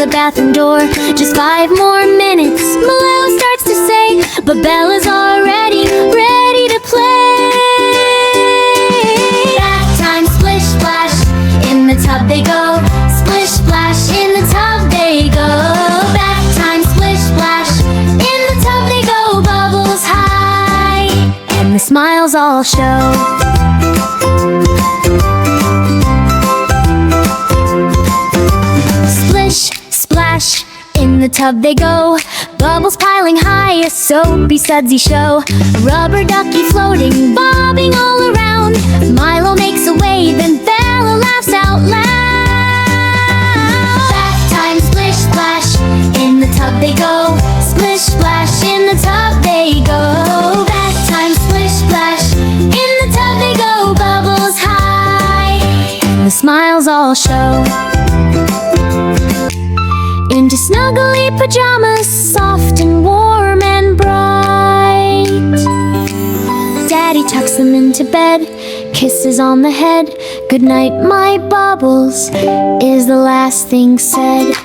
the bathroom door. Just 5 more minutes, Milo starts to say, but Bella's already ready to play. Bath time, splish splash, in the tub they go. Splish splash, in the tub they go. Bath time, splish splash, in the tub they go. Bubbles high, and the smiles all show. Splash, in the tub they go. Bubbles piling high, a soapy sudsy show. Rubber ducky floating, bobbing all around. Milo makes a wave and Bella laughs out loud. Bath time, splish splash, in the tub they go. Splish splash, in the tub they go. Bath time, splish splash, in the tub they go. Bubbles high, and the smiles all show. Into snuggly pajamas, soft and warm and bright. Daddy tucks them into bed, kisses on the head. Good night, my bubbles, is the last thing said.